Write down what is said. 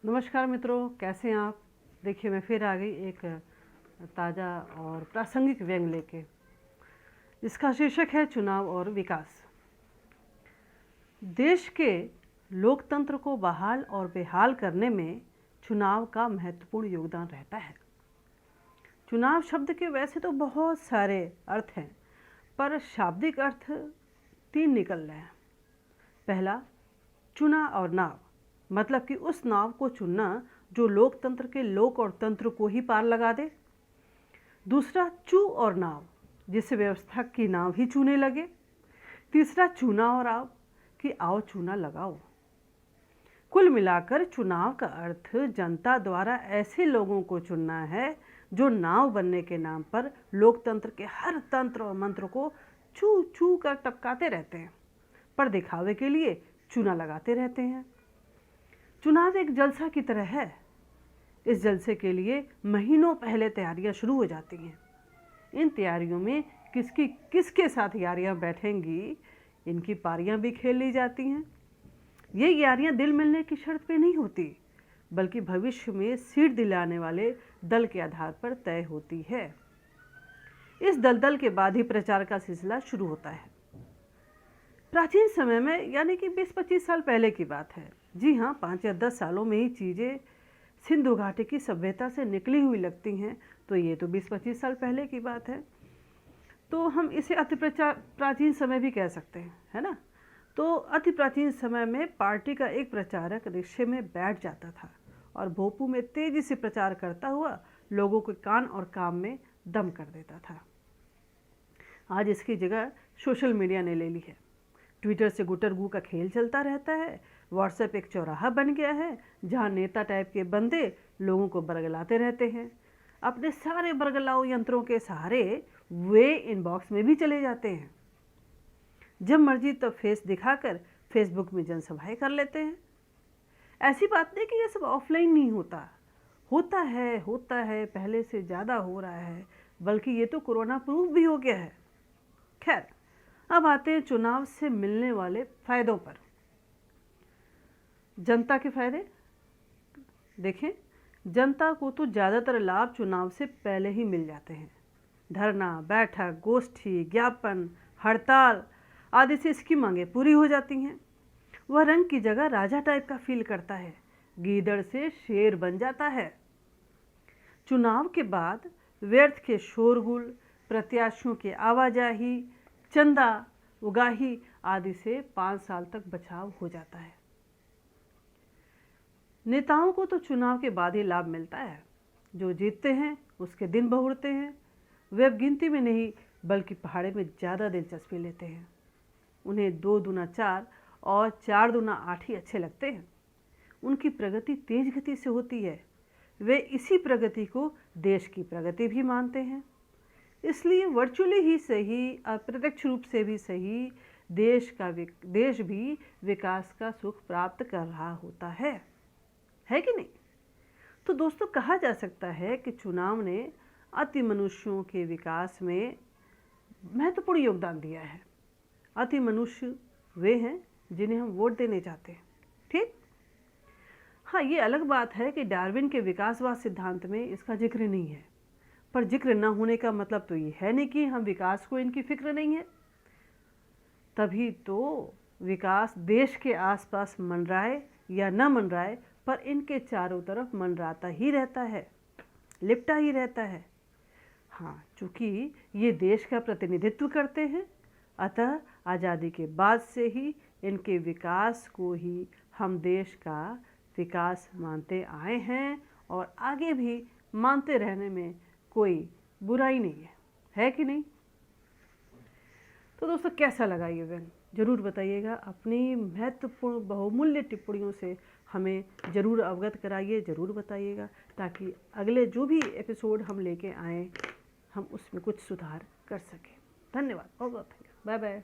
नमस्कार मित्रों, कैसे हैं आप। देखिए, मैं फिर आ गई एक ताज़ा और प्रासंगिक व्यंग लेके, जिसका शीर्षक है चुनाव और विकास। देश के लोकतंत्र को बहाल और बेहाल करने में चुनाव का महत्वपूर्ण योगदान रहता है। चुनाव शब्द के वैसे तो बहुत सारे अर्थ हैं, पर शाब्दिक अर्थ 3 निकल रहे हैं। पहला, चुना और नाव, मतलब कि उस नाव को चुनना जो लोकतंत्र के लोक और तंत्र को ही पार लगा दे। दूसरा, चू और नाव, जिससे व्यवस्था की नाव ही चूने लगे। तीसरा, चुना और आओ, कि आओ चूना लगाओ। कुल मिलाकर चुनाव का अर्थ जनता द्वारा ऐसे लोगों को चुनना है जो नाव बनने के नाम पर लोकतंत्र के हर तंत्र और मंत्र को छू छू कर टपकाते रहते हैं, पर दिखावे के लिए चूना लगाते रहते हैं। चुनाव एक जलसा की तरह है। इस जलसे के लिए महीनों पहले तैयारियां शुरू हो जाती हैं। इन तैयारियों में किसके साथ यारियां बैठेंगी, इनकी पारियां भी खेल ली जाती हैं। ये यारियां दिल मिलने की शर्त पे नहीं होती, बल्कि भविष्य में सीट दिलाने वाले दल के आधार पर तय होती है। इस दलदल के बाद ही प्रचार का सिलसिला शुरू होता है। प्राचीन समय में, यानी कि 20-25 साल पहले की बात है। जी हाँ, 5 या 10 सालों में ही चीज़ें सिंधु घाटी की सभ्यता से निकली हुई लगती हैं, तो ये तो 20-25 साल पहले की बात है। तो हम इसे अति प्राचीन समय भी कह सकते हैं, है ना। तो अति प्राचीन समय में पार्टी का एक प्रचारक रिक्शे में बैठ जाता था और भोपू में तेजी से प्रचार करता हुआ लोगों के कान और काम में दम कर देता था। आज इसकी जगह सोशल मीडिया ने ले ली है। ट्विटर से गुटरगू का खेल चलता रहता है। व्हाट्सएप एक चौराहा बन गया है जहां नेता टाइप के बंदे लोगों को बरगलाते रहते हैं। अपने सारे बरगलाऊ यंत्रों के सहारे वे इनबॉक्स में भी चले जाते हैं। जब मर्जी तब फेस दिखाकर फेसबुक में जनसभाएं कर लेते हैं। ऐसी बात नहीं कि ये सब ऑफलाइन नहीं होता, होता है, पहले से ज़्यादा हो रहा है, बल्कि ये तो कोरोना प्रूफ भी हो गया है। खैर, अब आते हैं चुनाव से मिलने वाले फायदों पर। जनता के फायदे देखें। जनता को तो ज़्यादातर लाभ चुनाव से पहले ही मिल जाते हैं। धरना, बैठक, गोष्ठी, ज्ञापन, हड़ताल आदि से इसकी मांगें पूरी हो जाती हैं। वह रंग की जगह राजा टाइप का फील करता है, गीदड़ से शेर बन जाता है। चुनाव के बाद व्यर्थ के शोरगुल, प्रत्याशियों की आवाजाही, चंदा उगाही आदि से 5 साल तक बचाव हो जाता है। नेताओं को तो चुनाव के बाद ही लाभ मिलता है। जो जीतते हैं उसके दिन बहुरते हैं। वे अब गिनती में नहीं, बल्कि पहाड़े में ज़्यादा दिलचस्पी लेते हैं। उन्हें 2 दूना 4 और 4 दूना 8 ही अच्छे लगते हैं। उनकी प्रगति तेज गति से होती है। वे इसी प्रगति को देश की प्रगति भी मानते हैं। इसलिए वर्चुअली ही सही, अप्रत्यक्ष रूप से भी सही, देश भी विकास का सुख प्राप्त कर रहा होता है कि नहीं। तो दोस्तों, कहा जा सकता है कि चुनाव ने अति मनुष्यों के विकास में महत्वपूर्ण योगदान दिया है। अति मनुष्य वे हैं जिन्हें हम वोट देने चाहते हैं। ठीक। हाँ, ये अलग बात है कि डार्विन के विकासवाद सिद्धांत में इसका जिक्र नहीं है, पर जिक्र न होने का मतलब तो ये है नहीं कि हम विकास को इनकी फिक्र नहीं है। तभी तो विकास देश के आसपास मंडराए या न मंडराए, पर इनके चारों तरफ मंडराता ही रहता है, लिपटा ही रहता है। हाँ, चूँकि ये देश का प्रतिनिधित्व करते हैं, अतः आज़ादी के बाद से ही इनके विकास को ही हम देश का विकास मानते आए हैं और आगे भी मानते रहने में कोई बुराई नहीं है कि नहीं। तो दोस्तों, कैसा लगा ये व्यंग ज़रूर बताइएगा। अपनी महत्वपूर्ण बहुमूल्य टिप्पणियों से हमें ज़रूर अवगत कराइए, ज़रूर बताइएगा, ताकि अगले जो भी एपिसोड हम लेके आएँ हम उसमें कुछ सुधार कर सकें। धन्यवाद, बहुत बहुत धन्यवाद। Bye bye.